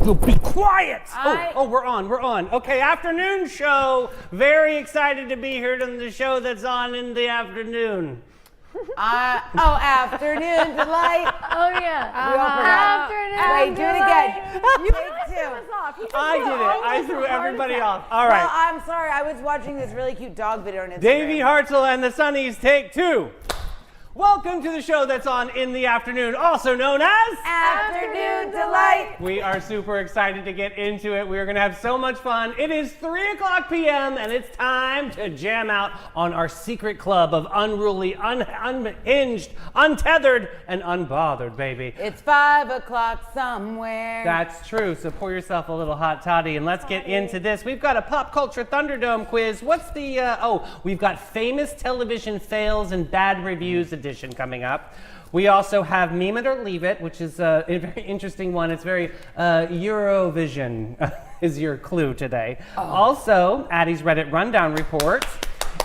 will be quiet. Oh, we're on. Okay, afternoon show. Very excited to be here on the show that's on in the afternoon. Afternoon delight. Oh yeah. We all forgot. Afternoon Wait, do it again. Take two. I did it. I threw everybody off. All right. Well, I'm sorry. I was watching this really cute dog video on Instagram. Davey Hartzell and the Sunnies, take two. Welcome to the show that's on in the afternoon, also known as Afternoon Delight. We are super excited to get into it. We are going to have so much fun. It is 3:00 p.m. and it's time to jam out on our secret club of unruly, unhinged, untethered, and unbothered, baby. It's 5 o'clock somewhere. That's true. So pour yourself a little hot toddy and let's get into this. We've got a pop culture Thunderdome quiz. What's the, we've got famous television fails and bad reviews edition coming up. We also have Meme It or Leave It, which is a very interesting one. It's very Eurovision is your clue today. Also, Addie's Reddit Rundown Report.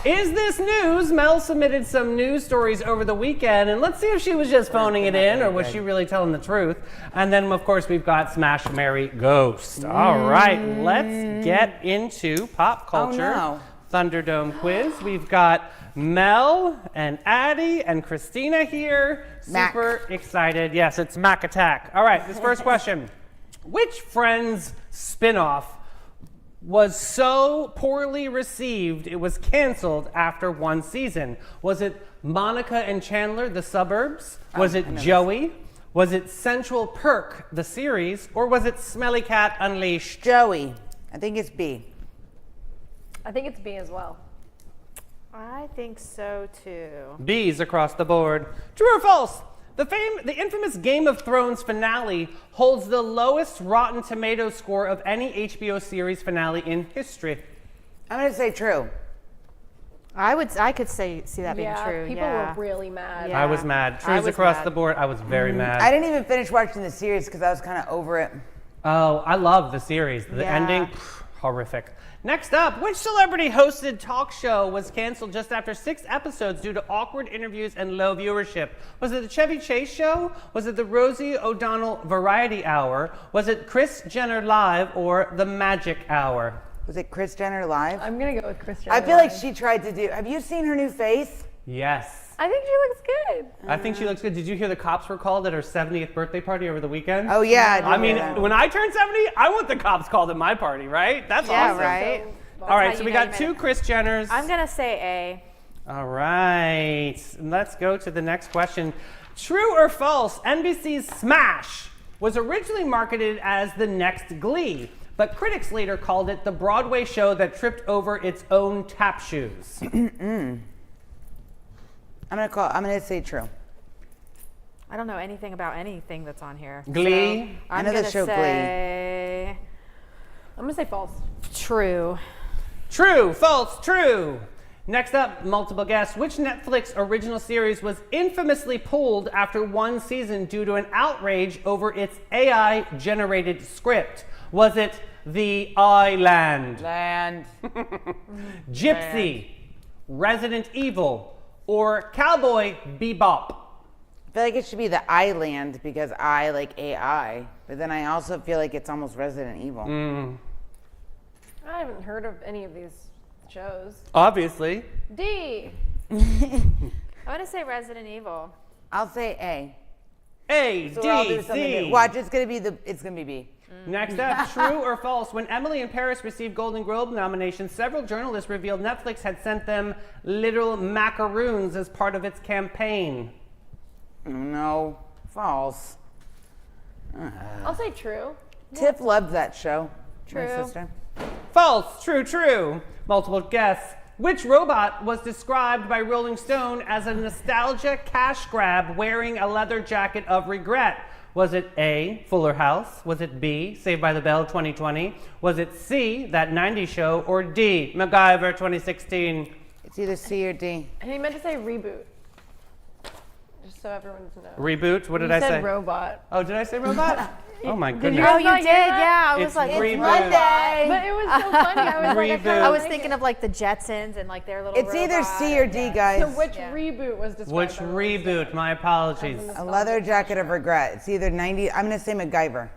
Is this news? Mel submitted some news stories over the weekend, and let's see if she was just phoning it in or was she really telling the truth. And then, of course, we've got Smash, Marry, Ghost. All right, let's get into pop culture. Thunderdome quiz. We've got Mel and Addie and Christina here. Super excited. Yes, it's Mac Attack. All right, this first question. Which Friends spinoff was so poorly received it was canceled after one season? Was it Monica and Chandler, The Suburbs? Was it Joey? Was it Central Perk, the series? Or was it Smelly Cat Unleashed? Joey. I think it's B. I think it's B as well. I think so too. B's across the board. True or false? The infamous Game of Thrones finale holds the lowest Rotten Tomatoes score of any HBO series finale in history. I'm going to say true. I could see that being true. People were really mad. I was mad. True's across the board. I was very mad. I didn't even finish watching the series because I was kind of over it. Oh, I love the series. The ending, horrific. Next up, which celebrity-hosted talk show was canceled just after 6 episodes due to awkward interviews and low viewership? Was it the Chevy Chase Show? Was it the Rosie O'Donnell Variety Hour? Was it Kris Jenner Live or The Magic Hour? Was it Kris Jenner Live? I'm going to go with Kris Jenner I feel like Live. she tried to do... Have you seen her new face? Yes. I think she looks good. I think she looks good. Did you hear the cops were called at her 70th birthday party over the weekend? Oh, yeah. I mean, when I turn 70, I want the cops called at my party, right? That's awesome. Right. All right, so we got 2 Kris Jenners. I'm gonna say A. All right, let's go to the next question. True or false, NBC's Smash was originally marketed as the next Glee, but critics later called it the Broadway show that tripped over its own tap shoes. I'm gonna say true. I don't know anything about anything that's on here. Glee. So I'm I know the gonna show say I'm going to say false. true. True, false, true. Next up, multiple guess. Which Netflix original series was infamously pulled after one season due to an outrage over its AI-generated script? Was it The Island, Land. Gypsy, Resident Evil, or Cowboy Bebop? I feel like it should be the Island because I like AI, but then I also feel like it's almost Resident Evil. I haven't heard of any of these shows. Obviously. D. I'm gonna say Resident Evil. I'll say A. A, So I'll D, do something C. new. Watch, it's gonna be B. Next up, true or false? When Emily in Paris received Golden Globe nominations, several journalists revealed Netflix had sent them little macaroons as part of its campaign. No, false. I'll say true. Tiff loved that show. True. My sister. False, true, true. Multiple guess. Which robot was described by Rolling Stone as a nostalgia cash grab wearing a leather jacket of regret? Was it A, Fuller House? Was it B, Saved by the Bell 2020? Was it C, That 90s Show? Or D, MacGyver 2016? It's either C or D. And he meant to say reboot. Just so everyone knows. Reboot? What did You I say? said robot. Oh, did I say robot? Oh my goodness. you Oh, guys you not did? hear that? Yeah. I was It's like, reboot. Monday. But it was so funny. I was like, Reboot. I was thinking of like the Jetsons and like their little. It's either robot. C or D, guys. So which reboot was described? Which by Rolling reboot? Stone? My apologies. A leather jacket of regret. It's either 90. I'm gonna say MacGyver.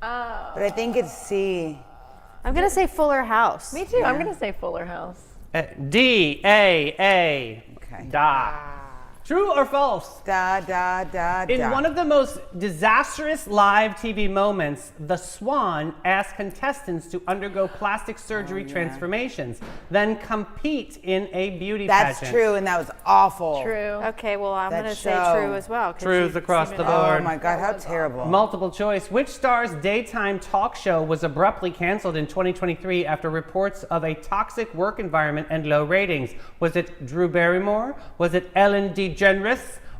Oh. But I think it's C. I'm gonna say Fuller House. Me too. I'm going to say Fuller House. D-A-A. Okay. Da. True or false? Da, da, da, In da. one of the most disastrous live TV moments, The Swan asked contestants to undergo plastic surgery transformations, then compete in a beauty That's pageant. true, and that was awful. True. Okay, well, I'm That gonna say show. true as well. 'cause Truth you across seem the to- board. Oh my God, how terrible. Multiple choice. Which star's daytime talk show was abruptly canceled in 2023 after reports of a toxic work environment and low ratings? Was it Drew Barrymore? Was it Ellen DeGeneres?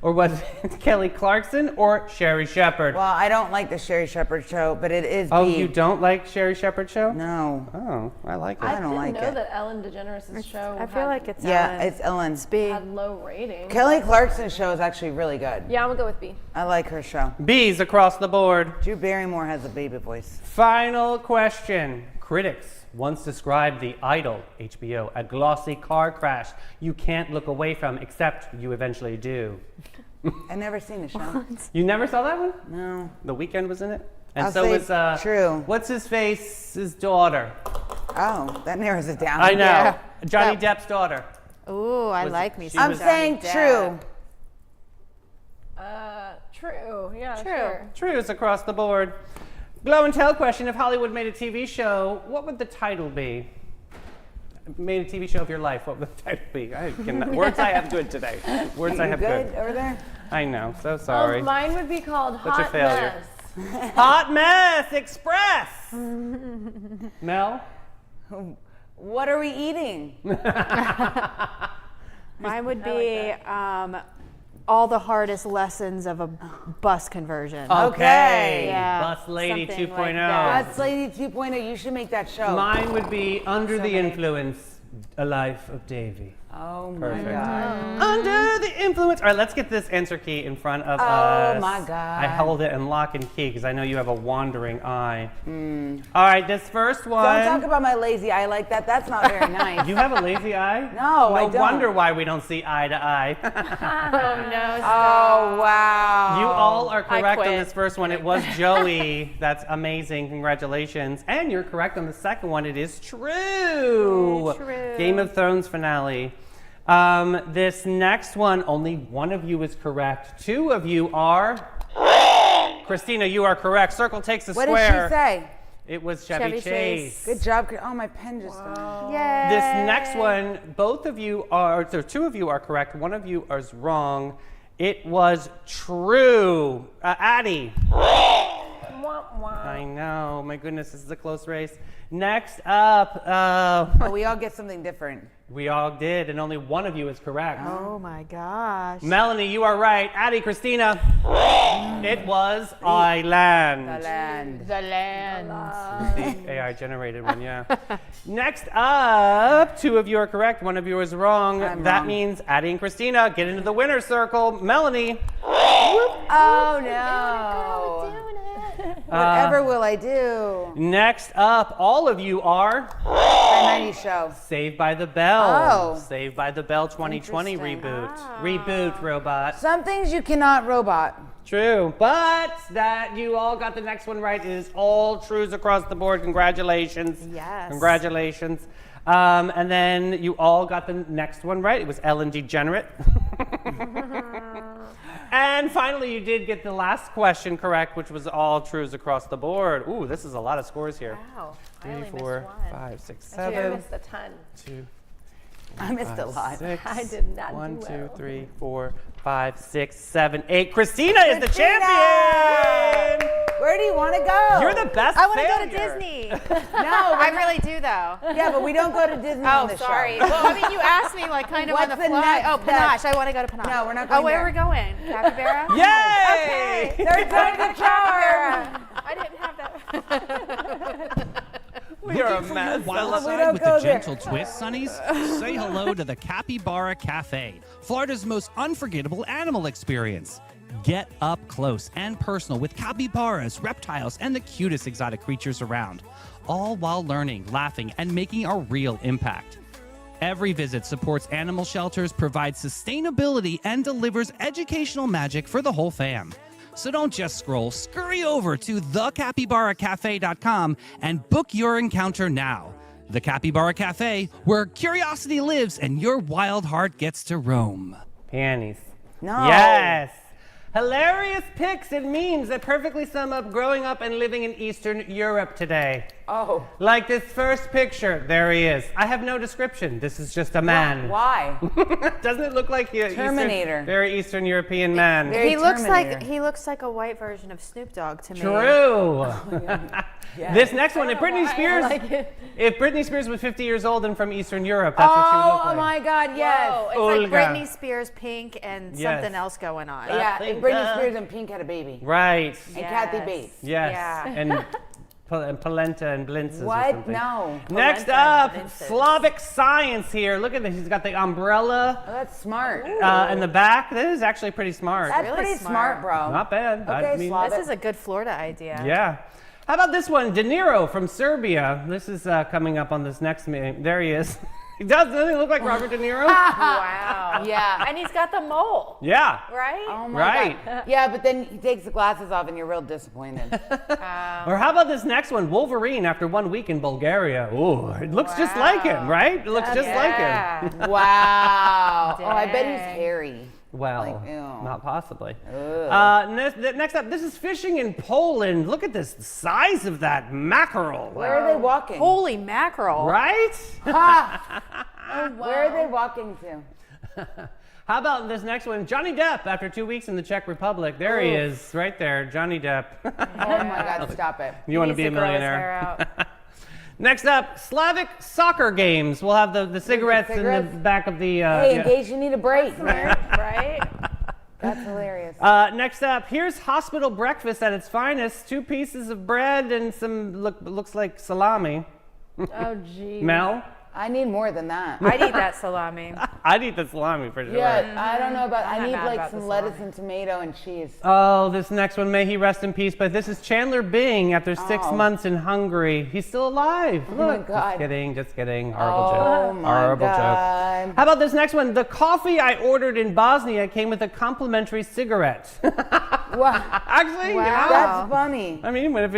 Or was it Kelly Clarkson or Sherry Shepherd? Well, I don't like the Sherry Shepherd show, but it is Oh, B. you don't like Sherry Shepherd show? No. Oh, I like it. I don't like didn't know it. that Ellen DeGeneres' show I feel like it's Yeah, Ellen. it's Ellen's. B. had low ratings. Kelly Clarkson's show is actually really good. Yeah, I'm going to go with B. I like her show. B's across the board. Drew Barrymore has a baby voice. Final question. Critics once described The Idol, HBO, a glossy car crash you can't look away from, except you eventually do. I've never seen the show. You never saw that one? No. The Weeknd was in it? And I'll so say was true. what's his face's daughter? Oh, that narrows it down. I know. Yeah. Johnny That- Depp's daughter. Ooh, I Was like it- me. she some I'm was- Johnny saying Depp. true. True. Yeah, True. sure. Trues across the board. Glow and tell question. If Hollywood made a TV show, what would the title be? Made a TV show of your life, what would the title be? Words I have good today. Words I You have good good. over there? I know, so sorry. Mine would be called Such a Hot failure. Mess. Hot Mess Express! Mel? What are we eating? Mine would be all the hardest lessons of a bus conversion. Okay. Yeah, Bus Lady something 2.0. like that. That's Lady 2.0. You should make that show. Mine would be Under So the many. Influence, A Life of Davy. Oh my Perfect. God. Under the influence. All right, let's get this answer key in front of Oh us. my God. I held it in lock and key because I know you have a wandering eye. All right, this first one. Don't talk about my lazy eye like that. That's not very nice. You have a lazy eye? No, I don't. wonder why we don't see eye to eye. Oh no! Oh, wow. You all are I correct on quit. this first one. It was Joey. That's amazing. Congratulations. And you're correct on the second one. It is true. True. Game of Thrones finale. This next one, only one of you is correct. Two of you are. Christina, you are correct. Circle takes the What square. did she say? It was Chevy, Chevy Chase. Chase. Good job. Oh, my pen just went. Yay! This next one, both of you are, so two of you are correct. One of you is wrong. It was true. Addie. Wah, wah. I know. My goodness, this is a close race. Next up, Oh, we all get something different. we all did, and only one of you is correct. Oh my gosh! Melanie, you are right. Addie, Christina, it was Island. The land. The land. The AI generated one, yeah. Next up, two of you are correct. One of you is wrong. I'm That wrong. means Addie and Christina get into the winner's circle. Melanie, Oh, no. Whatever will I do? next up, all of you are My 90s show. Saved by the Bell. Oh. Saved by the Bell 2020 Interesting. reboot. Reboot, robot. Some things you cannot robot. True, but that you all got the next one right. It is all trues across the board. Congratulations. Yes. Congratulations. And then you all got the next one right. It was Ellen DeGenerate. And finally, you did get the last question correct, which was all trues across the board. Ooh, this is a lot of scores here. Wow. I 3, only missed 4, one. 5, 6, I 7, missed a ton. 2, I missed a 5, lot. 6. I did not do 1, 2, well. 3, 4, 5, 6, 7, 8. Christina is the Christina! champion! Where do you want to go? You're the best I want to go to failure. Disney. No, I really do though. yeah, but we don't go to Disney on Oh, the sorry. show. Well, I mean, you asked me like kind of on What's the the fly. next Oh, Panache. step? I want to go to Panache. No, we're not Oh, going where there. are we going? Capybara? Yay! Okay. Third time's a charm. I didn't have that. We are a mess. Wild we side don't with go the there. gentle twist, Sonnies? Say hello to the Capybara Cafe, Florida's most unforgettable animal experience. Get up close and personal with capybaras, reptiles, and the cutest exotic creatures around, all while learning, laughing, and making a real impact. Every visit supports animal shelters, provides sustainability, and delivers educational magic for the whole fam. So don't just scroll, scurry over to thecapybaracafe.com and book your encounter now. The Capybara Cafe, where curiosity lives and your wild heart gets to roam. Peonies. No. Yes. Hilarious pics and memes that perfectly sum up growing up and living in Eastern Europe today. Oh. Like this first picture. There he is. I have no description. This is just a man. Why? Doesn't it look like a Terminator. very Eastern European man? Very He looks Terminator. like a white version of Snoop Dogg to me. True. This next one, if I don't know Britney why I Spears, like it. if Britney Spears was 50 years old and from Eastern Europe, that's what she would look Oh like. my God, yes. Whoa. It's like Olga. Britney Spears, Pink, and Yes. something else going on. Yeah, think, and Britney Spears and Pink had a baby. Right. And Kathy Bates. Yes. Yeah. And Polenta and Blintzes or What? something. No. Next Polenta up, and Blintzes. Slavic science here. Look at this. He's got the umbrella Oh, that's smart. in the back. That is actually pretty smart. That's really pretty smart. smart, bro. Not bad. Okay, Slavic. This is a good Florida idea. Yeah. How about this one? De Niro from Serbia. This is coming up on this next meme. There he is. Doesn't he look like Robert De Niro? Wow. Yeah. And he's got the mole, Yeah. right? Oh my Right. God. Yeah, but then he takes the glasses off and you're real disappointed. Or how about this next one? Wolverine after 1 week in Bulgaria. Ooh, it looks just like him, right? It looks just like him. Wow. Oh, I bet he's Dang. hairy. Well, Like, ew. not possibly. Next up, this is fishing in Poland. Look at this, the size of that mackerel. Where are they walking? Holy mackerel. Right? Where are they walking to? How about this next one? Johnny Depp after 2 weeks in the Czech Republic. There he is, right there, Johnny Depp. Oh my God, stop it. You want to Needs be a to grow his millionaire? hair out. Next up, Slavic soccer games. We'll have the cigarettes in the cigarettes? back of the. Hey, yeah. in case you need a break, man. Right? That's hilarious. Next up, here's hospital breakfast at its finest. 2 pieces of bread and some looks like salami. Oh, geez. Mel, I need more than that. I'd eat that salami. I'd eat the salami for sure. Yeah, I don't know about. I not need mad like about some the lettuce salami. and tomato and cheese. Oh, this next one, may he rest in peace. But this is Chandler Bing after 6 Oh. months in Hungary. He's still alive. Oh my Look. God. Just kidding. Horrible Oh joke. my Horrible God. joke. How about this next one? The coffee I ordered in Bosnia came with a complimentary cigarette. Wow, Actually, you know, that's funny. I mean, if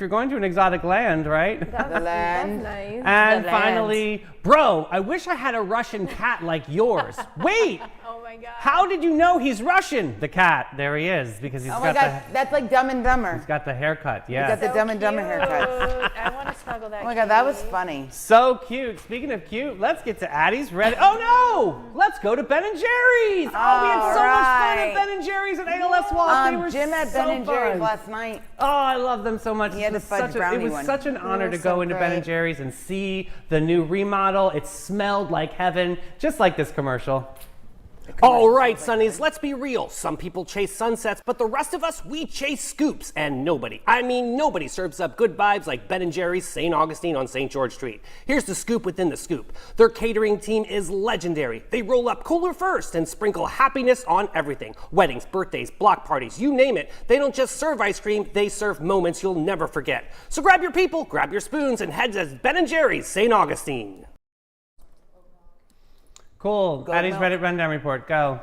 you're going to an exotic land, right? The land. Nice. And The land. finally, bro, I wish I had a Russian cat like yours. Wait, Oh, my God. how did you know he's Russian? The cat, there he is, because he's Oh my got God, that's like Dumb and Dumber. got the haircut. You Yeah. got the Dumb and Dumber haircut. Cute. I want to snuggle that. Oh my God, that was kitty. funny. So cute. Speaking of cute, let's get to Addie's Reddit. Oh no! Let's go to Ben and Jerry's. Oh, we had so much fun at Alright. Ben and Jerry's at ALS Walk. They were Jim had so Ben and Jerry's fun. last night. Oh, I love them so much. He had It was the fudge such a- brownie It was one. such an honor were to go so into Ben and great. Jerry's and see the new remodel. It smelled like heaven, just like this commercial. All right, Sonnies, let's be real. Some people chase sunsets, but the rest of us, we chase scoops. And nobody serves up good vibes like Ben & Jerry's St. Augustine on St. George Street. Here's the scoop within the scoop. Their catering team is legendary. They roll up cooler first and sprinkle happiness on everything. Weddings, birthdays, block parties, you name it. They don't just serve ice cream, they serve moments you'll never forget. So grab your people, grab your spoons, and head to Ben & Jerry's St. Augustine. Cool. Addie's Mel. Reddit rundown report. Go.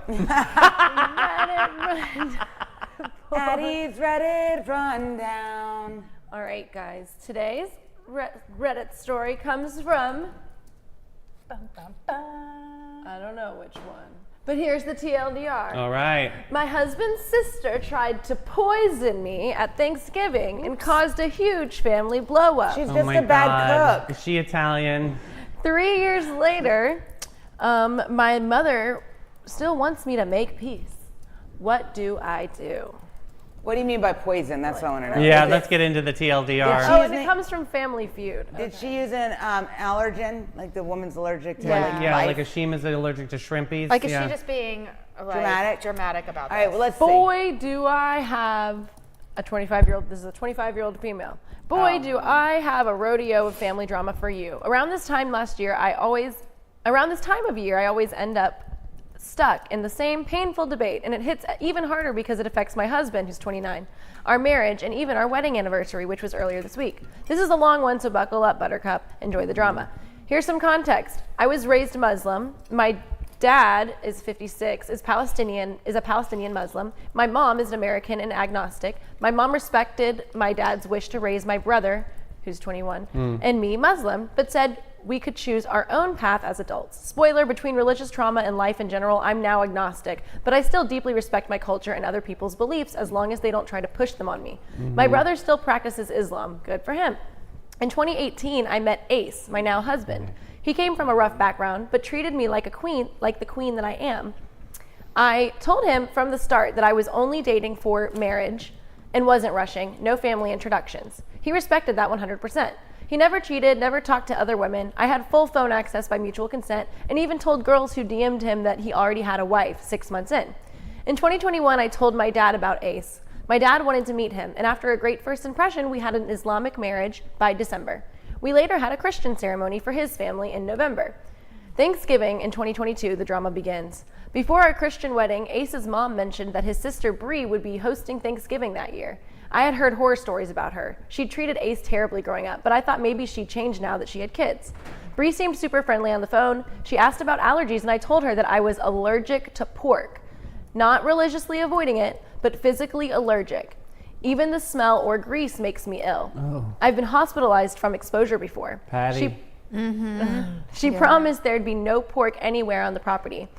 Addie's Reddit rundown. All right, guys. Today's Reddit story comes from. I don't know which one. But here's the TLDR. All right. My husband's sister tried to poison me at Thanksgiving and caused a huge family blow up. She's Oh just my a bad God. cook. Is she Italian? 3 years later, my mother still wants me to make peace. What do I do? What do you mean by poison? That's what I want to know. Yeah, Is let's it- get into the TLDR. Oh, She's and it ma- comes from Family Feud. Did she use an allergen? Like the woman's allergic to Yeah. like Yeah, life? like Ashima's allergic to shrimpies. Like, is yeah. she just being like, Dramatic? dramatic about All this? right, well, let's see. Boy, do I have a 25-year-old. This is a 25-year-old female. Boy, do I have a rodeo of family drama for you. Around this time of year, I always end up stuck in the same painful debate, and it hits even harder because it affects my husband, who's 29, our marriage, and even our wedding anniversary, which was earlier this week. This is a long one, so buckle up, Buttercup. Enjoy the drama. Here's some context. I was raised Muslim. My dad is 56, is a Palestinian Muslim. My mom is an American and agnostic. My mom respected my dad's wish to raise my brother, who's 21, and me Muslim, but said we could choose our own path as adults. Spoiler, between religious trauma and life in general, I'm now agnostic, but I still deeply respect my culture and other people's beliefs as long as they don't try to push them on me. My brother still practices Islam. Good for him. In 2018, I met Ace, my now husband. He came from a rough background, but treated me like a queen, like the queen that I am. I told him from the start that I was only dating for marriage and wasn't rushing, no family introductions. He respected that 100%. He never cheated, never talked to other women. I had full phone access by mutual consent, and even told girls who DM'd him that he already had a wife 6 months in. In 2021, I told my dad about Ace. My dad wanted to meet him, and after a great first impression, we had an Islamic marriage by December. We later had a Christian ceremony for his family in November. Thanksgiving in 2022, the drama begins. Before our Christian wedding, Ace's mom mentioned that his sister Bree would be hosting Thanksgiving that year. I had heard horror stories about her. She treated Ace terribly growing up, but I thought maybe she'd changed now that she had kids. Bree seemed super friendly on the phone. She asked about allergies, and I told her that I was allergic to pork. Not religiously avoiding it, but physically allergic. Even the smell or grease makes me ill. I've been hospitalized from exposure before. Patty. She promised there'd be no pork anywhere on the property.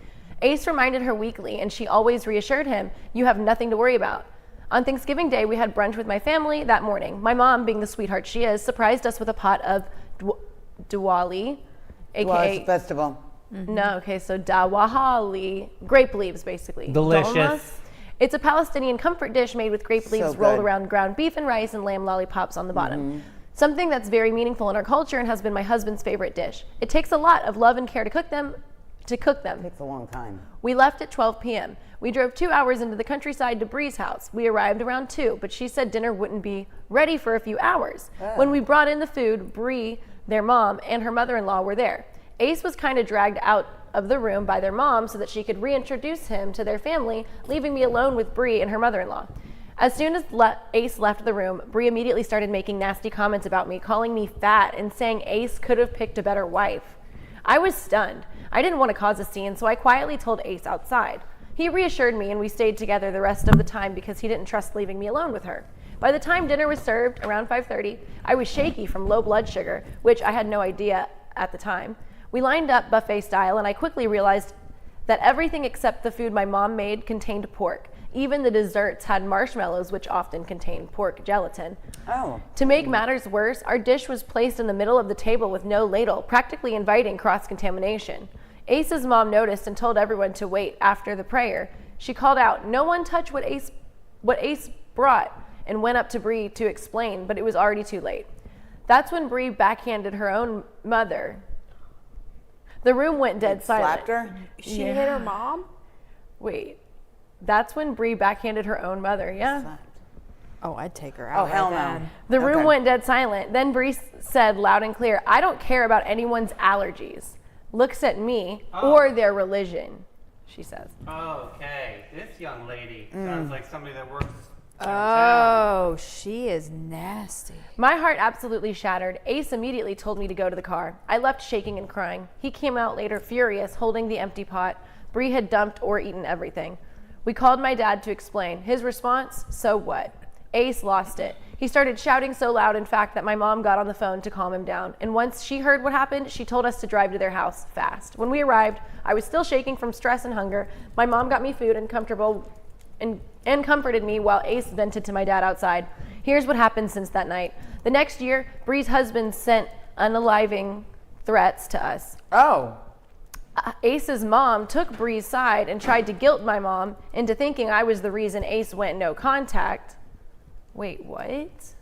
Ace reminded her weekly, and she always reassured him, you have nothing to worry about. On Thanksgiving Day, we had brunch with my family that morning. My mom, being the sweetheart she is, surprised us with a pot of Diwali, aka festival. no, okay, so dawahali, grape leaves basically. Delicious. Dolmas. It's a Palestinian comfort dish made with grape leaves So rolled good. around ground beef and rice and lamb lollipops on the bottom. Something that's very meaningful in our culture and has been my husband's favorite dish. It takes a lot of love and care to cook them. Takes a long time. We left at 12 p.m. We drove 2 hours into the countryside to Bree's house. We arrived around 2, but she said dinner wouldn't be ready for a few hours. When we brought in the food, Bree, their mom, and her mother-in-law were there. Ace was kind of dragged out of the room by their mom so that she could reintroduce him to their family, leaving me alone with Bree and her mother-in-law. As soon as Ace left the room, Bree immediately started making nasty comments about me, calling me fat and saying Ace could have picked a better wife. I was stunned. I didn't want to cause a scene, so I quietly told Ace outside. He reassured me, and we stayed together the rest of the time because he didn't trust leaving me alone with her. By the time dinner was served, around 5:30, I was shaky from low blood sugar, which I had no idea at the time. We lined up buffet style, and I quickly realized that everything except the food my mom made contained pork. Even the desserts had marshmallows, which often contain pork gelatin. Oh. To make matters worse, our dish was placed in the middle of the table with no ladle, practically inviting cross-contamination. Ace's mom noticed and told everyone to wait after the prayer. She called out, "No one touch what Ace brought," and went up to Bree to explain, but it was already too late. That's when Bree backhanded her own mother. The room went dead silent. Slapped her? She hit her mom? Wait, that's when Bree backhanded her own mother, yeah. Oh, I'd take her out. Oh, hell right no. then. The room Okay. went dead silent. Then Bree said loud and clear, "I don't care about anyone's allergies. Looks at me or their religion," she says. Okay, this young lady sounds like somebody that works. Oh, she is nasty. My heart absolutely shattered. Ace immediately told me to go to the car. I left shaking and crying. He came out later furious, holding the empty pot. Bree had dumped or eaten everything. We called my dad to explain. His response, "So what?" Ace lost it. He started shouting so loud, in fact, that my mom got on the phone to calm him down. And once she heard what happened, she told us to drive to their house fast. When we arrived, I was still shaking from stress and hunger. My mom got me food and comforted me while Ace vented to my dad outside. Here's what happened since that night. The next year, Bree's husband sent unaliving threats to us. Oh. Ace's mom took Bree's side and tried to guilt my mom into thinking I was the reason Ace went no contact. Wait, what?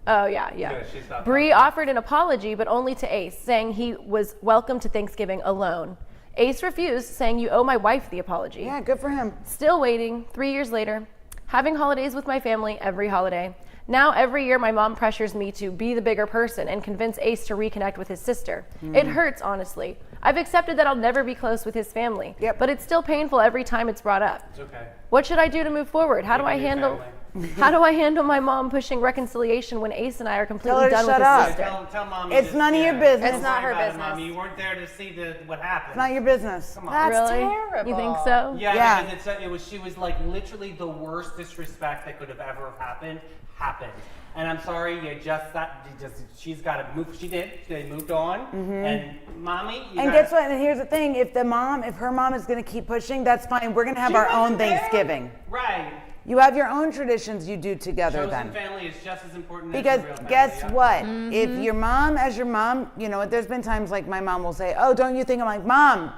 Oh, yeah. Bree offered an apology, but only to Ace, saying he was welcome to Thanksgiving alone. Ace refused, saying, "You owe my wife the apology." Yeah, good for him. Still waiting, 3 years later, having holidays with my family every holiday. Now, every year, my mom pressures me to be the bigger person and convince Ace to reconnect with his sister. It hurts, honestly. I've accepted that I'll never be close with his family, Yep. but it's still painful every time it's brought up. It's okay. What should I do to move forward? How do I Your handle? family. How do I handle my mom pushing reconciliation when Ace and I are Tell completely her to done with shut his up. sister? Tell mommy. It's none of your business. It's not Don't worry her about it, business. Mommy. You weren't there to see what happened. It's not your business. Come on. That's Really? terrible. You think so? Yeah, Yeah. because she was like literally the worst disrespect that could have ever happened. And I'm sorry, she's got to move. She did. They moved on. And mommy, And guess what? And here's the thing: if her mom is going to keep pushing, that's fine. We're going to have our own Thanksgiving. Right. You have your own traditions you do together Chosen then. family is just as important Because as the real family. guess yeah. what? If your mom, as your mom, you know, there's been times like my mom will say, "Oh, don't you think?" I'm like, "Mom,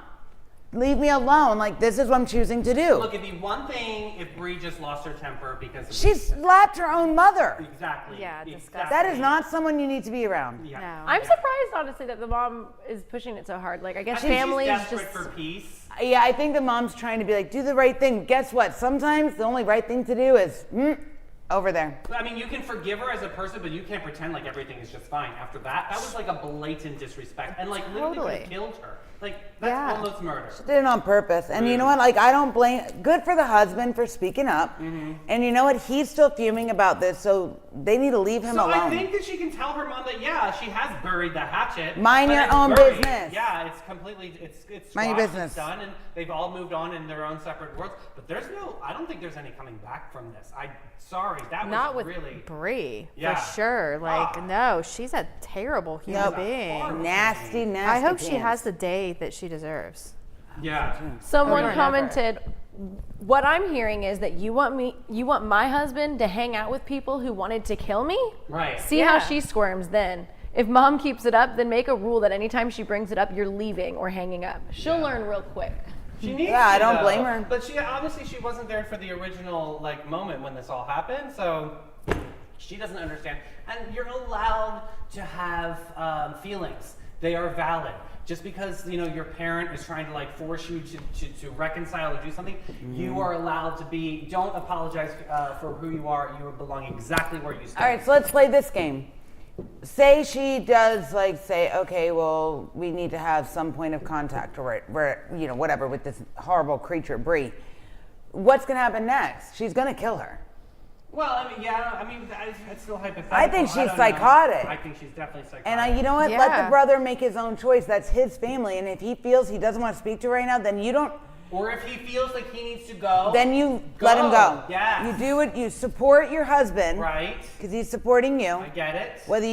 leave me alone. Like this is what I'm choosing to do." Look, it'd be one thing if Bree just lost her temper because of She slapped her own mother. exactly. Yeah, exactly. disgusting. That is not someone you need to be around. Yeah. No. I'm surprised, honestly, that the mom is pushing it so hard. Like, I I guess think families she's desperate just. for peace. Yeah, I think the mom's trying to be like, do the right thing. Guess what? Sometimes the only right thing to do is over there. I mean, you can forgive her as a person, but you can't pretend like everything is just fine. After that was like a blatant disrespect, and like literally could have Totally. killed her. Like that's Yeah. almost murder. Did it on purpose. And you know what? Like, I don't blame. Good for the husband for speaking up. And you know what? He's still fuming about this, so they need to leave him So alone. I think that she can tell her mom that yeah, she has buried the hatchet. Mind but your it's own buried. business. Yeah, it's completely it's Mind your squashed, business. It's done, and they've all moved on in their own separate worlds. But I don't think there's any coming back from this. Sorry, that was Not with really. Brie, Yeah. for sure. Like, Ah. no, she's a terrible human Nope. being. Nasty, nasty. I hope she pants. has the day that she deserves. Yeah. Someone Over and commented, "What I'm hearing is that you want my husband to hang out with people who wanted to kill me? Right. See how Yeah. she squirms then. If mom keeps it up, then make a rule that anytime she brings it up, you're leaving or hanging up. She'll learn real quick." She needs Yeah, I to, don't though. blame her. But she wasn't there for the original like moment when this all happened, so she doesn't understand. And you're allowed to have feelings; they are valid. Just because your parent is trying to like force you to reconcile or do something, you are allowed to be. Don't apologize for who you are. You belong exactly where you stand. All right, so let's play this game. Say she does say, okay, well, we need to have some point of contact or whatever with this horrible creature, Brie. What's gonna happen next? She's gonna kill her. Well, it's still hypothetical. I think she's don't know. psychotic. I think she's definitely psychotic. And you know what? Let Yeah. the brother make his own choice. That's his family. And if he feels he doesn't want to speak to her right now, then you don't. Or if he feels like he needs to go, Then you let him go. Yeah. You do it. You support your husband. Right. Because he's supporting you. I get it. Whether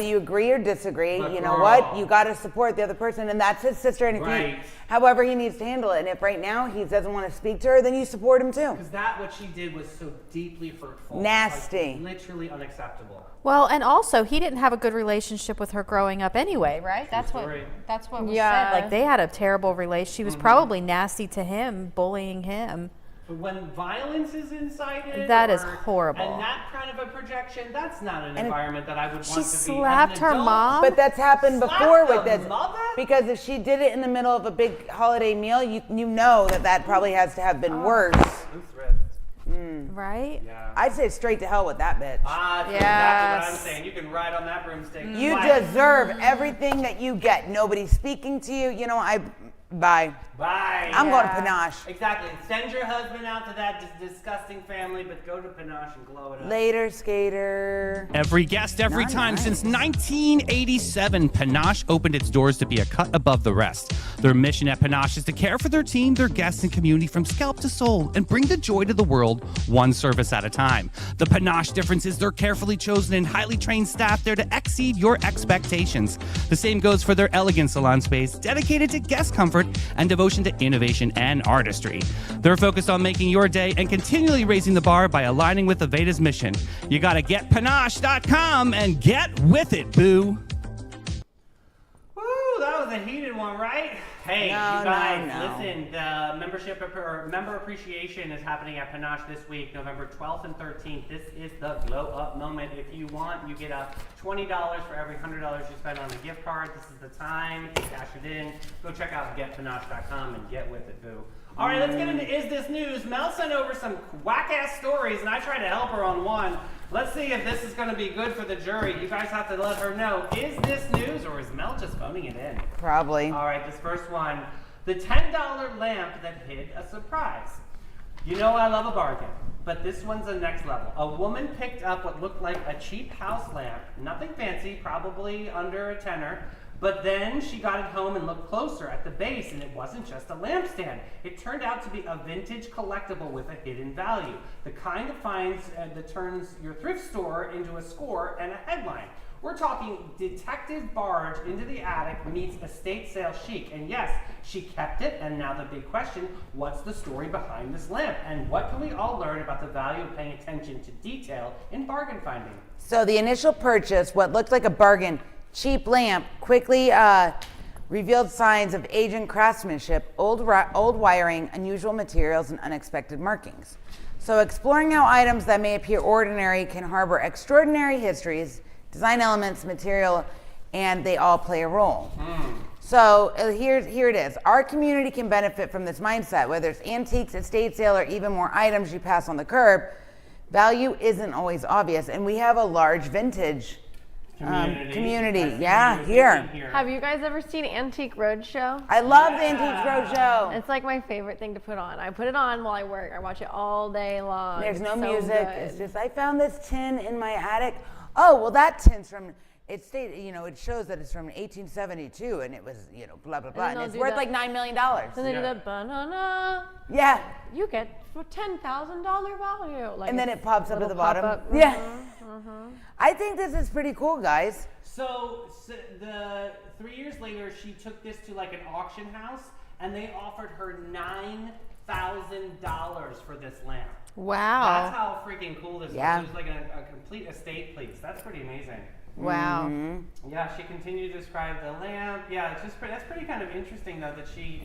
you agree or disagree, But you know girl. what? You got to support the other person, and that's his sister. And if Right. however he needs to handle it, and if right now he doesn't want to speak to her, then you support him too. Because what she did was so deeply hurtful. Nasty. Like, literally unacceptable. Well, and also he didn't have a good relationship with her growing up anyway, right? That's what story. was Yeah. said. Like they had a terrible relationship. She was probably nasty to him, bullying him. But when violence is incited, That is or- horrible. And that kind of a projection, that's not an And environment that I would want to be. slapped as her an adult. mom? But that's happened Slap before the with this. mother? Because if she did it in the middle of a big holiday meal, you know that probably has to have been worse. Loose wrist. Right? Yeah. I'd say straight to hell with that bitch. That's exactly what I'm Yes. saying. You can ride on that broomstick. You twice. deserve everything that you get. Nobody's speaking to you. Bye. Bye. I'm going to Panache. Exactly. Send your husband out to that disgusting family, but go to Panache and glow it up. Later, skater. Every guest, every Not time nice. since 1987, Panache opened its doors to be a cut above the rest. Their mission at Panache is to care for their team, their guests, and community from scalp to soul and bring the joy to the world one service at a time. The Panache difference is their carefully chosen and highly trained staff there to exceed your expectations. The same goes for their elegant salon space, dedicated to guest comfort and devotion to innovation and artistry. They're focused on making your day and continually raising the bar by aligning with Aveda's mission. You gotta get Panache.com and get with it, boo. Woo, that was a heated one, right? Hey, No, you guys, no. listen, the member appreciation is happening at Panache this week, November 12th and 13th. This is the glow up moment. If you want, you get a $20 for every $100 you spend on a gift card. This is the time to cash it in. Go check out getpanache.com and get with it, boo. All right, let's get into Is This News? Mel sent over some whack-ass stories, and I tried to help her on one. Let's see if this is going to be good for the jury. You guys have to let her know. Is this news, or is Mel just phoning it in? Probably. All right, this first one. The $10 lamp that hid a surprise. You know I love a bargain. but this one's the next level. A woman picked up what looked like a cheap house lamp, nothing fancy, probably under a tenner, but then she got it home and looked closer at the base, and it wasn't just a lampstand. It turned out to be a vintage collectible with a hidden value, the kind of finds that turns your thrift store into a score and a headline. We're talking detective barge into the attic meets estate sale chic. And yes, she kept it. And now the big question, what's the story behind this lamp? And what can we all learn about the value of paying attention to detail in bargain finding? So the initial purchase, what looked like a bargain, cheap lamp, quickly revealed signs of aging craftsmanship, old wiring, unusual materials, and unexpected markings. So exploring how items that may appear ordinary can harbor extraordinary histories, design elements, material, and they all play a role. So here it is. Our community can benefit from this mindset, whether it's antiques, estate sale, or even more items you pass on the curb. Value isn't always obvious, and we have a large vintage community. Yeah, here. Have you guys ever seen Antique Roadshow? I love the Antiques Roadshow. It's like my favorite thing to put on. I put it on while I work. I watch it all day long. There's no It's so music. good. It's just, I found this tin in my attic. Oh, well, that tin's from, it shows that it's from 1872, and it was, blah, blah, blah. then And they'll it's do worth that- like $9 million. And they do that banana. Yeah. You get for $10,000 value. Like And then it's it pops up at little the bottom. pop-up. Yeah. I think this is pretty cool, guys. So the 3 years later, she took this to like an auction house, and they offered her $9,000 for this lamp. Wow. That's how freaking cool this Yeah. was. It was like a complete estate piece. That's pretty amazing. Wow. Yeah, she continued to describe the lamp. Yeah, it's just that's pretty kind of interesting though that she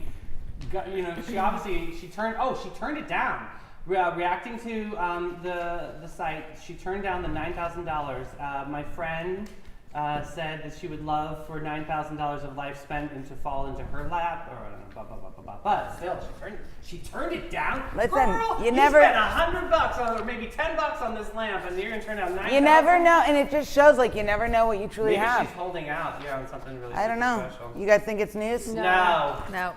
got, she obviously turned it down. Reacting to the site, she turned down the $9,000. My friend said that she would love for $9,000 of life spent and to fall into her lap, or I don't know, blah, blah, blah, blah, blah. But still, she turned it down. Listen, Girl, you never- spent $100 on, or maybe $10 on this lamp, and you're gonna turn down $9,000. You never know, and it just shows like you never know what you truly Maybe have. she's holding out, on something really. I don't know. Special. You guys think it's news? No. No.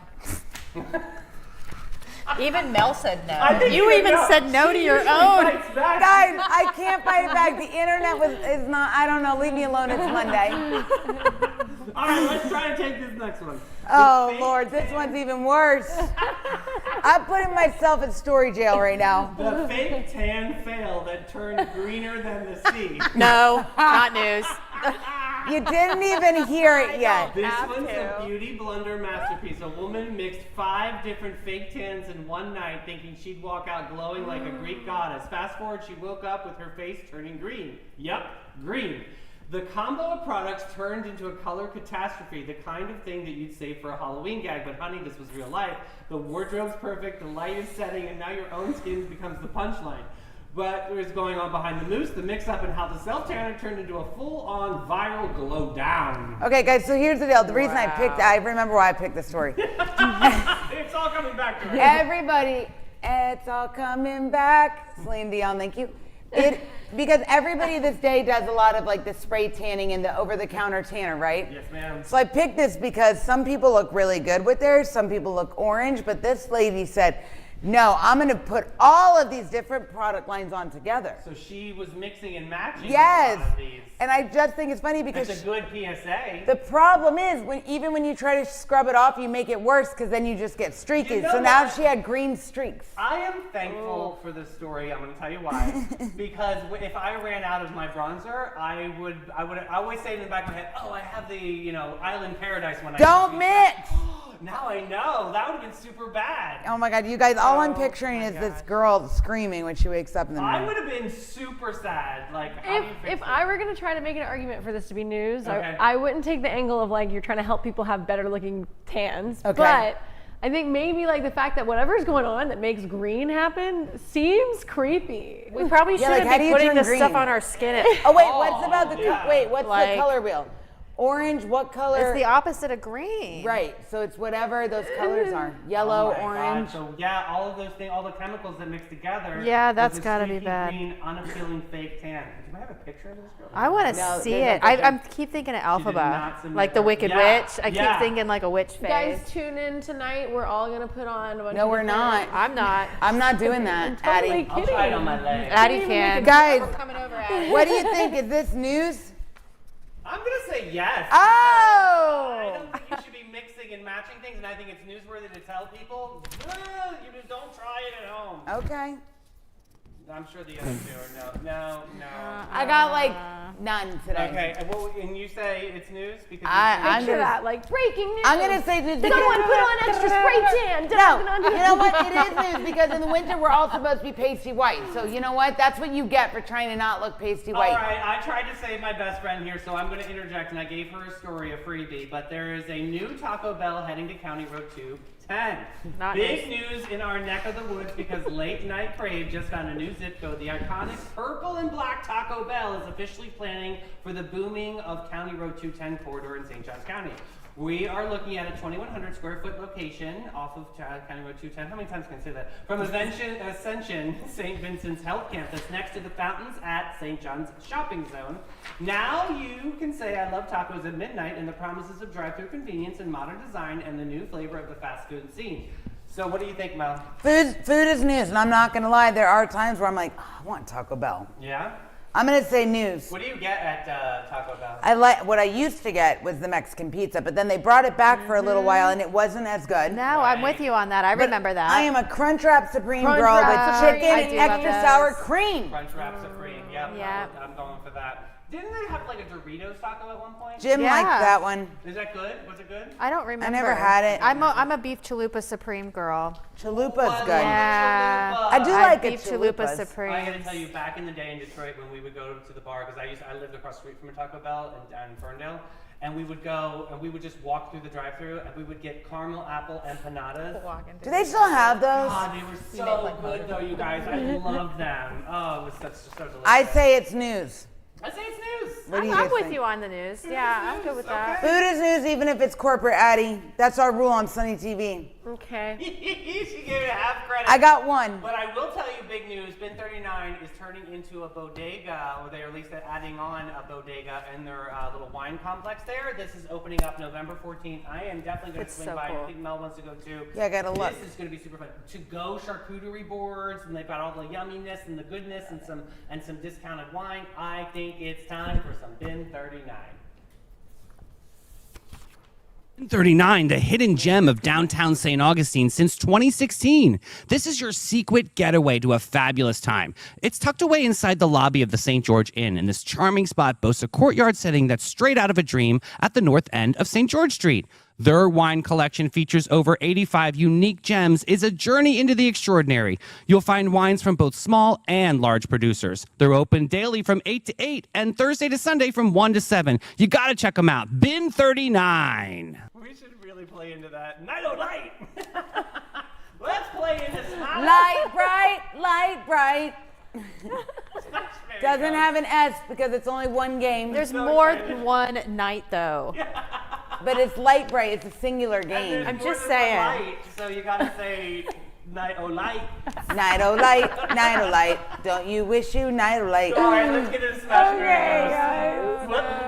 Even Mel said no. I think You even said no to your usually own. fights back. Guys, I can't fight it back. The internet is not, I don't know, leave me alone, it's Monday. All right, let's try and take this next one. Oh, The fake Lord, this tan- one's even worse. I'm putting myself in story jail right now. The fake tan fail that turned greener than the sea. No, not news. You didn't even hear it yet. This one's a beauty blunder masterpiece. A woman mixed 5 different fake tans in one night, thinking she'd walk out glowing like a Greek goddess. Fast forward, she woke up with her face turning green. Yep, green. The combo of products turned into a color catastrophe, the kind of thing that you'd save for a Halloween gag, but honey, this was real life. The wardrobe's perfect, the light is setting, and now your own skin becomes the punchline. What was going on behind the mousse, the mix-up, and how the self-tanner turned into a full-on viral glow down. Okay, guys, so here's the deal. The reason I remember why I picked the story. It's all coming back to her. Everybody, it's all coming back. Celine Dion, thank you. Because everybody this day does a lot of like the spray tanning and the over-the-counter tanner, right? Yes, ma'am. So I picked this because some people look really good with theirs, some people look orange, but this lady said, no, I'm gonna put all of these different product lines on together. So she was mixing and matching a Yes, lot of these. and I just think it's funny because It's a good PSA. the problem is even when you try to scrub it off, you make it worse because then you just get streaky. You know So now what? she had green streaks. I am thankful for this story. I'm going to tell you why. Because if I ran out of my bronzer, I would always say in the back of my head, oh, I have the Island Paradise one. Don't mix. Now I know. That would have been super bad. Oh my God, you guys! All I'm Oh picturing my is this God. girl screaming when she wakes up in the I morning. would have been super sad. Like, how do you fix If it? I were going to try to make an argument for this to be news, Okay. I wouldn't take the angle of like you're trying to help people have better looking tans. Okay. But I think maybe like the fact that whatever's going on that makes green happen seems creepy. We probably Yeah, like, shouldn't how do be you putting turn this green? stuff on our skin. Oh wait, what's about the yeah. what's the Like- color wheel? Orange, what color? It's the opposite of green. Right, so it's whatever those colors are. Yellow, Oh my orange. God. So yeah, all of those things, all the chemicals that mix together. Yeah, that's gives a gotta be streaky bad. Green, unappealing fake tan. Do I have a picture of this girl? I want to No, see there's it. like a- I keep thinking of not Alphaba, submit like the her. Wicked Yeah, Witch. I yeah. keep thinking like a witch face. Guys, tune in tonight. We're all gonna put on a bunch No, of we're different- not. I'm not. I'm not doing that, Totally Addie. I'll try it on my leg. Addie can. Guys, Coming over at what do you think? Is this news? I'm gonna say yes. Oh! I don't think you should be mixing and matching things, and I think it's newsworthy to tell people, you just don't try it at home. Okay. I'm sure the other two are no. I got like none today. Okay, and you say it's news because I'm Picture gonna, that, like breaking news. I'm gonna say this because Someone put on extra spray tan. no, you know what? It is news because in the winter we're all supposed to be pasty white. So you know what? That's what you get for trying to not look pasty white. All right, I tried to save my best friend here, so I'm going to interject, and I gave her a story, a freebie. But there is a new Taco Bell heading to County Road 210. Not Big news in our neck of the woods because Late Night Crave just found a new zip code. The iconic purple and black Taco Bell is officially planning for the booming of County Road 210 corridor in St. Johns County. We are looking at a 2,100 square foot location off of County Road 210. How many times can I say that? From Ascension St. Vincent's Health Campus next to the fountains at St. John's Shopping Zone. Now you can say I love tacos at midnight and the promises of drive-through convenience and modern design and the new flavor of the fast food scene. So what do you think, Mel? Food is news, and I'm not gonna lie. There are times where I'm like, oh, I want Taco Bell. Yeah? I'm gonna say news. What do you get at Taco Bell? I like what I used to get was the Mexican pizza, but then they brought it back for a little while, and it wasn't as good. No, I'm with you on that. I But remember that. I am a Crunchwrap Supreme Crunchwrap girl with Supreme. chicken I and do love extra those. sour cream. Crunchwrap Supreme. Yep. Yeah. I'm going for that. Didn't they have like a Doritos taco at one point? Jim Yeah. liked that one. Is that good? Was it good? I don't remember. never had it. I'm a beef chalupa supreme girl. Chalupa's good. Yeah. I do I like a beef chalupa chalupas. supreme. I gotta tell you, back in the day in Detroit when we would go to the bar, because I lived across the street from a Taco Bell in Ferndale, and we would go and we would just walk through the drive-thru and we would get caramel apple empanadas. Do they still have those? God, they were so good though, you guys. I loved them. Oh, it was so delicious. I say it's news. I say it's news. What do you I'm guys with think? you on the news. Yeah, I'm good with that. Food is news, even if it's corporate, Addie. That's our rule on Sunny TV. Okay. She gave it half credit. I got one. But I will tell you, big news. Bin 39 is turning into a bodega, or they are at least adding on a bodega in their little wine complex there. This is opening up November 14th. I am definitely going to It's swing so by. cool. I think Mel wants to go too. Yeah, I gotta look. This is going to be super fun. To-go charcuterie boards, and they've got all the yumminess and the goodness and some discounted wine. I think it's time for some Bin 39. 39, the hidden gem of downtown St. Augustine since 2016. This is your secret getaway to a fabulous time. It's tucked away inside the lobby of the St. George Inn, and this charming spot boasts a courtyard setting that's straight out of a dream at the north end of St. George Street. Their wine collection features over 85 unique gems, is a journey into the extraordinary. You'll find wines from both small and large producers. They're open daily from 8 to 8 and Thursday to Sunday from 1 to 7. You gotta check them out. Bin 39. We should really play into that. Night o' light. Let's play into Smile. Light bright. Doesn't have an S because it's only one game. There's more than one night though. But it's light bright. It's a singular game. I'm just saying. Light, so you gotta say night o' light. Night o' light, night o' light. Don't you wish you night o' light? All right, let's get into Smash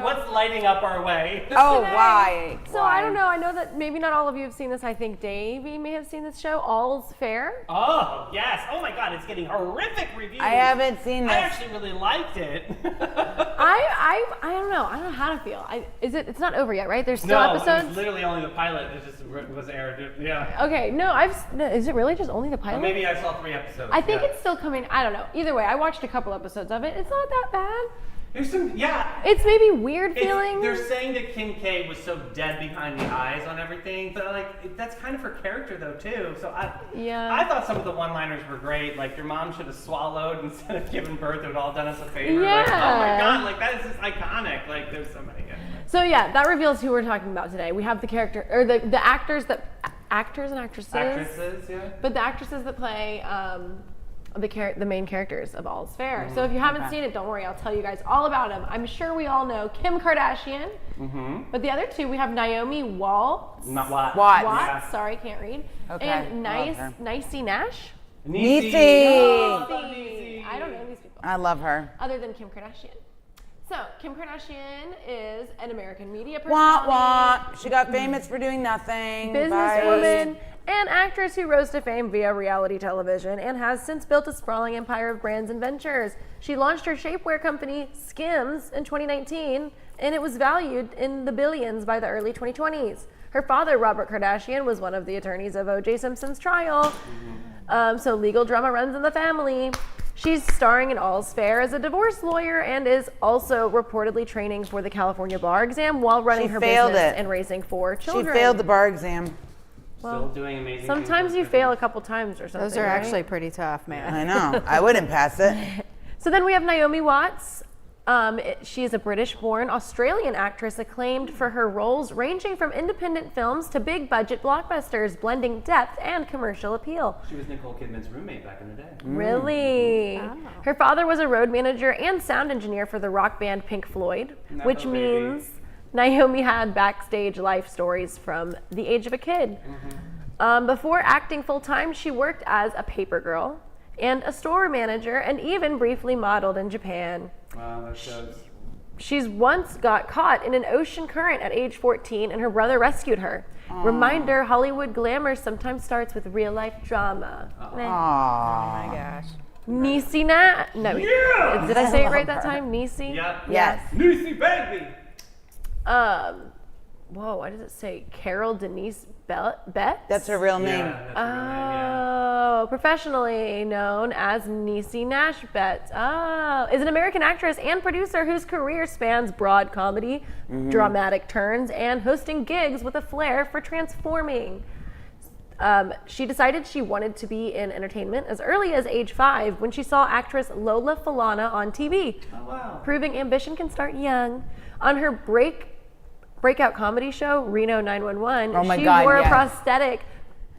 What's lighting up our way? Oh, why? So I don't know. I know that maybe not all of you have seen this. I think Davey may have seen this show, All's Fair. Oh, yes. Oh my God, it's getting horrific reviews. I haven't seen I this. actually really liked it. I don't know. I don't know how to feel. It's not over yet, right? There's still no, it was episodes. literally only the pilot that just was aired. Yeah. Okay, no, is it really just only the pilot? Or maybe I saw 3 episodes. I think yeah. it's still coming. I don't know. Either way, I watched a couple episodes of it. It's not that bad. There's some, yeah. It's maybe weird It's- feeling. They're saying that Kim K was so dead behind the eyes on everything, but like that's kind of her character though too. So I thought some of the one-liners were great. Like your mom should have swallowed instead of giving birth. It would all done us a favor. Like, oh my Yeah. God, like that is just iconic. Like there's so many. Yeah. So yeah, that reveals who we're talking about today. We have the character or the actors and actresses. Actresses, yeah. But the actresses that play the main characters of All's Fair. So if you haven't seen it, don't worry, I'll tell you guys all about them. I'm sure we all know Kim Kardashian, but the other two, we have Naomi Watts. Not what? Watts. Watts, sorry, can't read. Okay, And love her. Nicey Nash. Niecy. I don't know these people I love her. other than Kim Kardashian. So Kim Kardashian is an American media Wah personality, wah. She got famous for doing nothing. businesswoman, and actress who rose to fame via reality television and has since built a sprawling empire of brands and ventures. She launched her shapewear company, Skims, in 2019, and it was valued in the billions by the early 2020s. Her father, Robert Kardashian, was one of the attorneys of O.J. Simpson's trial. So legal drama runs in the family. She's starring in All's Fair as a divorce lawyer and is also reportedly training for the California bar exam while running She her failed business it. and raising 4 She children. failed the bar exam. Still doing amazing Sometimes things you with fail a couple times or something. Those are right? actually pretty tough, man. I know. I wouldn't pass it. So then we have Naomi Watts. She is a British-born Australian actress acclaimed for her roles ranging from independent films to big-budget blockbusters, blending depth and commercial appeal. She was Nicole Kidman's roommate back in the day. Really? Her father was a road manager and sound engineer for the rock band Pink Floyd, which Nepo baby. means Naomi had backstage life stories from the age of a kid. Before acting full-time, she worked as a paper girl and a store manager and even briefly modeled in Japan. Wow, that shows. She's once got caught in an ocean current at age 14 and her brother rescued her. Reminder, Hollywood glamour sometimes starts with real life drama. Oh my gosh. Niecy No, did I say it right that time? Niecy? Yep. Yes. Lucy baby. Whoa, what does it say? Carol Denise Betts? That's her real name. Yeah, that's her real name, yeah. Oh, professionally known as Niecy Nash Betts. Oh, is an American actress and producer whose career spans broad comedy, dramatic turns, and hosting gigs with a flair for transforming. She decided she wanted to be in entertainment as early as age 5 when she saw actress Lola Falana on TV, Oh, wow. proving ambition can start young. On her breakout comedy show, Reno 911, Oh my she God, wore yes. a prosthetic,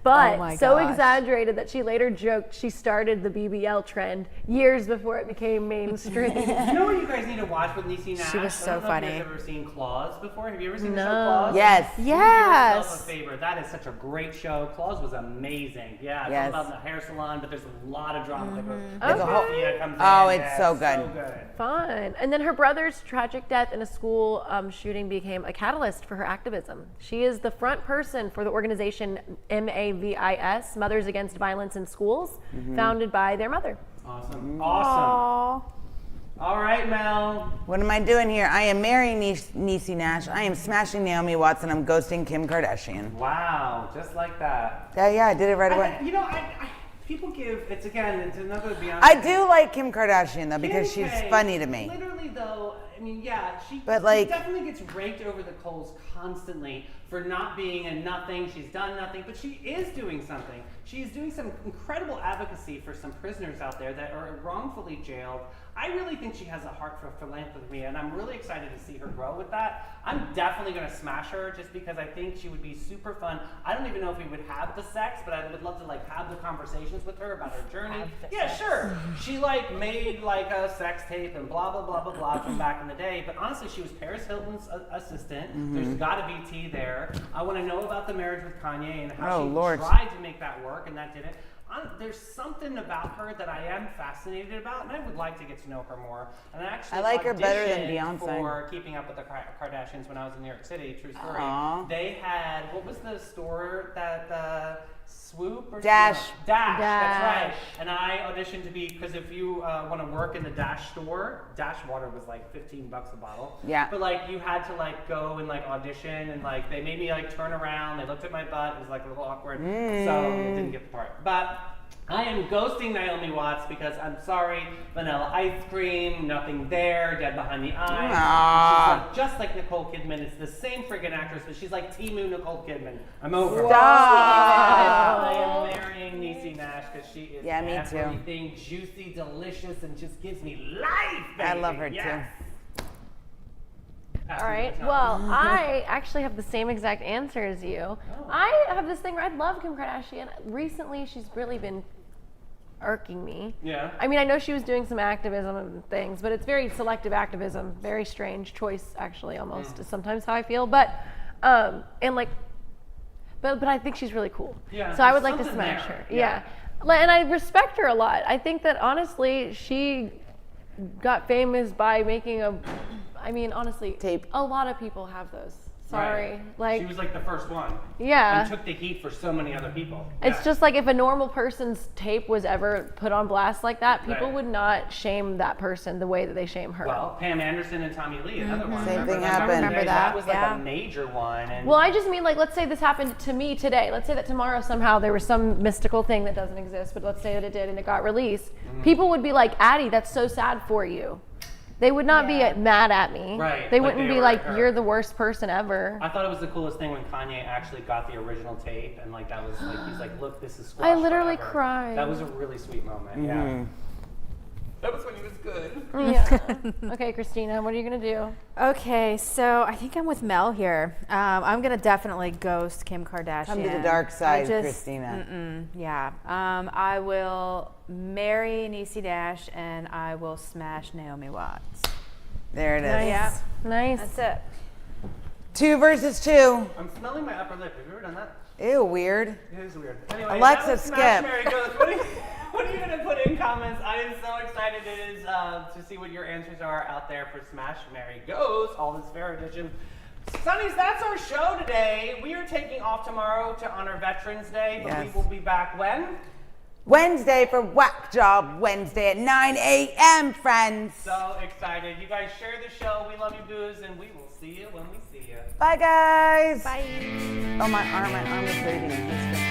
but Oh my so gosh. exaggerated that she later joked she started the BBL trend years before it became mainstream. You know what you guys need to watch with Niecy Nash? She was so I don't know funny. If you've ever seen Claws before? Have you ever seen the show No. Claws? Yes. Do yourself Yes. a favor. That is such a great show. Claws was amazing. Yeah, it's Yes. all about the hair salon, but there's a lot of drama. There's a whole- Sophia comes in. Oh, it's Yeah, so good. So good. Fun. And then her brother's tragic death in a school shooting became a catalyst for her activism. She is the front person for the organization MAVIS, Mothers Against Violence in Schools, founded by their mother. Awesome. Awesome. All right, Mel. What am I doing here? I am marrying Niecy Nash. I am smashing Naomi Watts, and I'm ghosting Kim Kardashian. Wow, just like that. Yeah, I did it right away. People give, it's another Beyonce. I do like Kim Kardashian though because she's Kim K, funny to me. Literally though, I mean, yeah, she definitely gets raked over the coals constantly for not being a nothing. She's done nothing, but she is doing something. She's doing some incredible advocacy for some prisoners out there that are wrongfully jailed. I really think she has a heart for philanthropy, and I'm really excited to see her grow with that. I'm definitely going to smash her just because I think she would be super fun. I don't even know if we would have the sex, but I would love to have the conversations with her about her journey. Yeah, sure. She made a sex tape and blah blah blah blah blah from back in the day. But honestly, she was Paris Hilton's assistant. There's got to be tea there. I want to know about the marriage with Kanye and how she tried to make that work and that didn't. There's something about her that I am fascinated about, and I would like to get to know her more. And I like her better than auditioned Beyonce. for Keeping Up with the Kardashians when I was in New York City. True story. Aww. They had, what was the store that Swoop or Dash. Dash. That's Dash. right. And I auditioned to be, because if you want to work in the Dash store, Dash water was like $15 a bottle. Yeah. But you had to go and audition, and they made me turn around. They looked at my butt. It was a little awkward. So I didn't get the part. But I am ghosting Naomi Watts because I'm sorry, vanilla ice cream, nothing there, dead behind the eyes. She's just like Nicole Kidman. It's the same friggin' actress, but she's like Temu Nicole Kidman. I'm over her. I am marrying Niecy Nash because she is Yeah, me too. everything juicy, delicious, and just gives me life, baby. I love her Yes. All right. Well, I actually have the same exact answer as you. I have this thing where I love Kim Kardashian. Recently, she's really been irking me. Yeah. I mean, I know she was doing some activism and things, but it's very selective activism, very strange choice, actually, almost, is sometimes how I feel. But, and like, but I think she's really cool. Yeah, So I would there's like to something smash there. her. Yeah. And I respect her a lot. I think that honestly, she got famous by making I mean, honestly, Tape. a lot of people have those. Sorry. Right. Like, she was like the first one. yeah. And took the heat for so many other people. It's Yeah. just like if a normal person's tape was ever put on blast like that, people Right. would not shame that person the way that they shame her. Well, Pam Anderson and Tommy Lee, another one. Same Remember thing that? happened. Remember That that? was like Yeah. a major one. And Well, I just mean like, let's say this happened to me today. Let's say that tomorrow somehow there was some mystical thing that doesn't exist, but let's say that it did and it got released. Mm-hmm. People would be like, Addie, that's so sad for you. They would not Yeah. be mad at me. Right, They like wouldn't they be were like, her. you're the worst person ever. I thought it was the coolest thing when Kanye actually got the original tape and like that was like he's like, look, this is squash I literally forever. cried. That was a really sweet moment. Yeah. That was when he was good. Yeah. Okay, Christina, what are you gonna do? Okay, so I think I'm with Mel here. I'm gonna definitely ghost Kim Kardashian. Come to the dark I side, just- Christina. Yeah. I will marry Niecy Nash and I will smash Naomi Watts. There it is. Nice. Yeah. Nice. That's it. 2 versus 2. I'm smelling my upper lip. Have you ever done that? Ew, weird. It is weird. Anyway, Alexa, that was skip. Smash, Mary, Ghost. What are you gonna put in comments? I am so excited it is to see what your answers are out there for Smash, Mary, Ghost, all this fair edition. Sonnies, that's our show today. We are taking off tomorrow to honor Veterans Day, but we Yes. will be back when? Wednesday for Whack Job Wednesday at 9 a.m., friends. So excited. You guys share the show. We love you, Booze, and we will see you when we see you. Bye, guys. Bye. Oh, my arm is hurting.